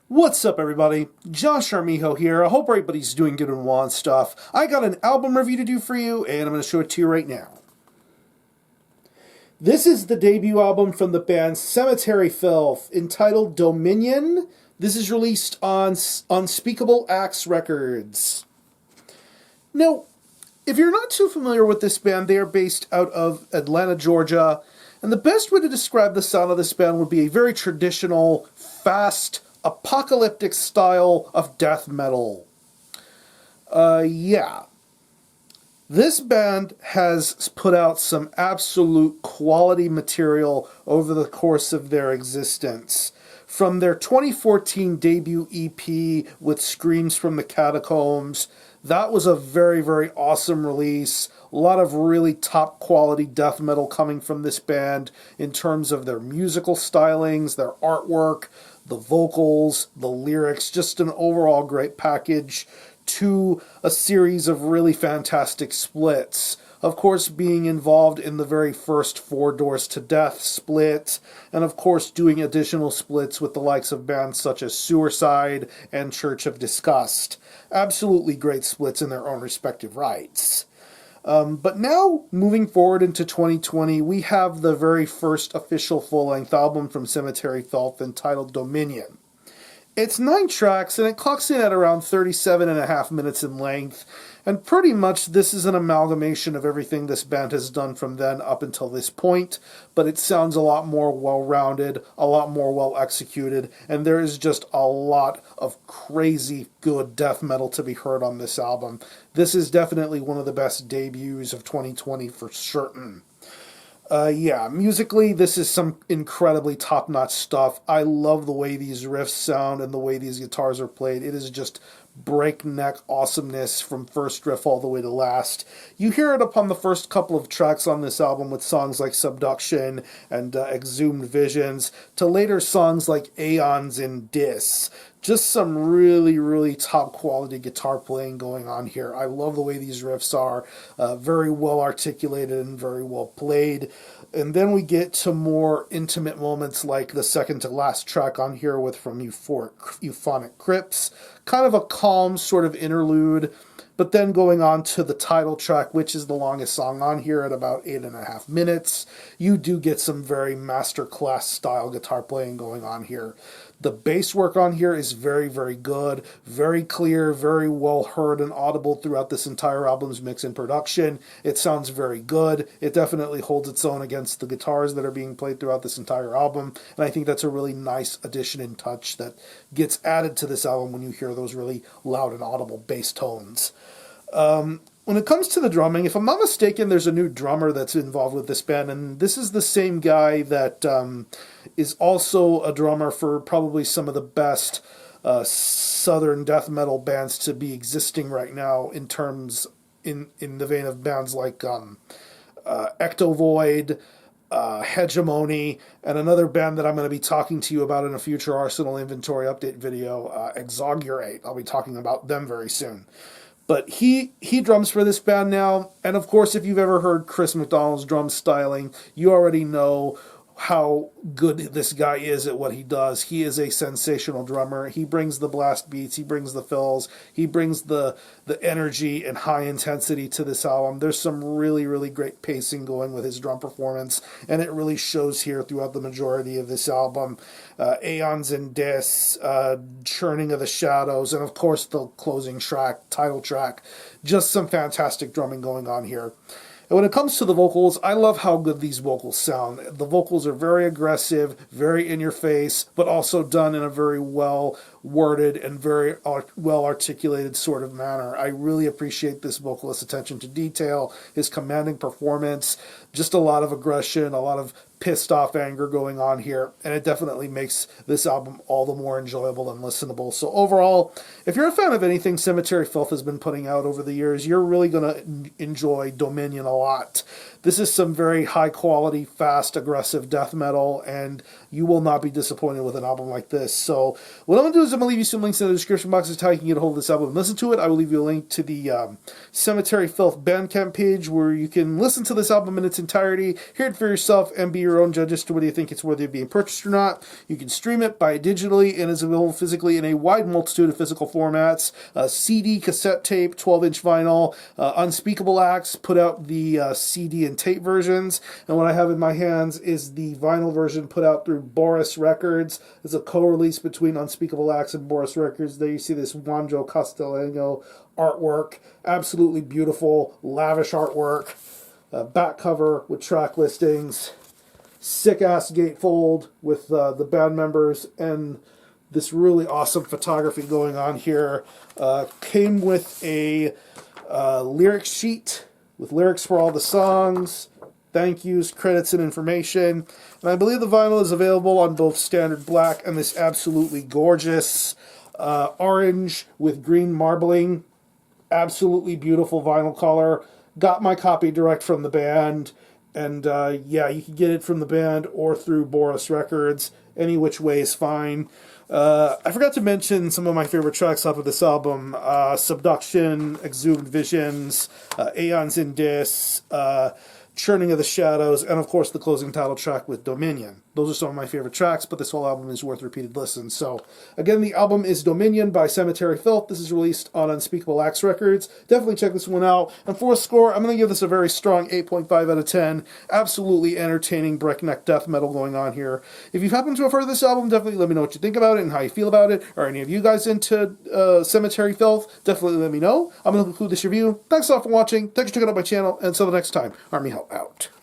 What's up, everybody? Josh Armijo here. I hope everybody's doing good and want stuff. I got an album review to do for you, and I'm going to show it to you right now. This is the debut album from the band Cemetery Filth, entitled Dominion. This is released on Unspeakable Axe Records. Now, if you're not too familiar with this band, they are based out of Atlanta, Georgia, and the best way to describe the sound of this band would be a very traditional, fast, apocalyptic style of death metal. Yeah. This band has put out some absolute quality material over the course of their existence. From their 2014 debut EP with Screams from the Catacombs, that was a very, very awesome release. A lot of really top quality death metal coming from this band in terms of their musical stylings, their artwork, the vocals, the lyrics, just an overall great package, to a series of really fantastic splits. Of course, being involved in the very first Four Doors to Death split, and of course doing additional splits with the likes of bands such as Suicide and Church of Disgust. Absolutely great splits in their own respective rights. But now, moving forward into 2020, we have the very first official full-length album from Cemetery Filth entitled Dominion. It's 9 tracks, and it clocks in at around 37.5 minutes in length, and pretty much this is an amalgamation of everything this band has done from then up until this point, but it sounds a lot more well-rounded, a lot more well-executed, and there is just a lot of crazy good death metal to be heard on this album. This is definitely one of the best debuts of 2020 for certain. Yeah, musically, this is some incredibly top-notch stuff. I love the way these riffs sound and the way these guitars are played. It is just breakneck awesomeness from first riff all the way to last. You hear it upon the first couple of tracks on this album with songs like Subduction and Exhumed Visions, to later songs like Aeons and Dis. Just some really, really top quality guitar playing going on here. I love the way these riffs are, very well articulated and very well played. And then we get to more intimate moments like the second to last track on here with From Euphonic Crypts. Kind of a calm sort of interlude, but then going on to the title track, which is the longest song on here at about 8.5 minutes. You do get some very masterclass style guitar playing going on here. The bass work on here is very, very good, very clear, very well heard and audible throughout this entire album's mix and production. It sounds very good. It definitely holds its own against the guitars that are being played throughout this entire album, and I think that's a really nice addition and touch that gets added to this album when you hear those really loud and audible bass tones. When it comes to the drumming, if I'm not mistaken, there's a new drummer that's involved with this band, and this is the same guy that is also a drummer for probably some of the best southern death metal bands to be existing right now in terms, in the vein of bands like Ectovoid, Hegemony, and another band that I'm going to be talking to you about in a future Arsenal Inventory Update video, Exaugurate. I'll be talking about them very soon. But he drums for this band now, and of course, if you've ever heard Chris McDonald's drum styling, you already know how good this guy is at what he does. He is a sensational drummer. He brings the blast beats, he brings the fills, he brings the energy and high intensity to this album. There's some really, really great pacing going with his drum performance, and it really shows here throughout the majority of this album. Aeons and Dis, Churning of the Shadows, and of course the closing track, title track. Just some fantastic drumming going on here. And when it comes to the vocals, I love how good these vocals sound. The vocals are very aggressive, very in your face, but also done in a very well worded and very well articulated sort of manner. I really appreciate this vocalist's attention to detail, his commanding performance, just a lot of aggression, a lot of pissed off anger going on here, and it definitely makes this album all the more enjoyable and listenable. So overall, if you're a fan of anything Cemetery Filth has been putting out over the years, you're really going to enjoy Dominion a lot. This is some very high quality, fast, aggressive death metal, and you will not be disappointed with an album like this. So what I'm going to do is I'm going to leave you some links in the description box as to how you can get a hold of this album and listen to it. I will leave you a link to the Cemetery Filth Bandcamp page where you can listen to this album in its entirety, hear it for yourself, and be your own judge as to whether you think it's worthy of being purchased or not. You can stream it, buy it digitally, and is available physically in a wide multitude of physical formats. CD, cassette tape, 12-inch vinyl. Unspeakable Axe put out the CD and tape versions, and what I have in my hands is the vinyl version put out through Boris Records. It's a co-release between Unspeakable Axe and Boris Records. There you see this Juanjo Castellano artwork. Absolutely beautiful, lavish artwork. Back cover with track listings. Sick-ass gatefold with the band members and this really awesome photography going on here. Came with a lyric sheet with lyrics for all the songs, thank yous, credits, and information. And I believe the vinyl is available on both standard black and this absolutely gorgeous orange with green marbling. Absolutely beautiful vinyl color. Got my copy direct from the band. And yeah, you can get it from the band or through Boris Records. Any which way is fine. I forgot to mention some of my favorite tracks off of this album. Subduction, Exhumed Visions, Aeons in Dis, Churning of the Shadows, and of course the closing title track with Dominion. Those are some of my favorite tracks, but this whole album is worth repeated listens. So, again, the album is Dominion by Cemetery Filth. This is released on Unspeakable Axe Records. Definitely check this one out. And for a score, I'm going to give this a very strong 8.5 out of 10. Absolutely entertaining breakneck death metal going on here. If you've happened to have heard of this album, definitely let me know what you think about it and how you feel about it. Are any of you guys into Cemetery Filth? Definitely let me know. I'm going to conclude this review. Thanks a lot for watching. Thanks for checking out my channel. And until the next time, Army Help out.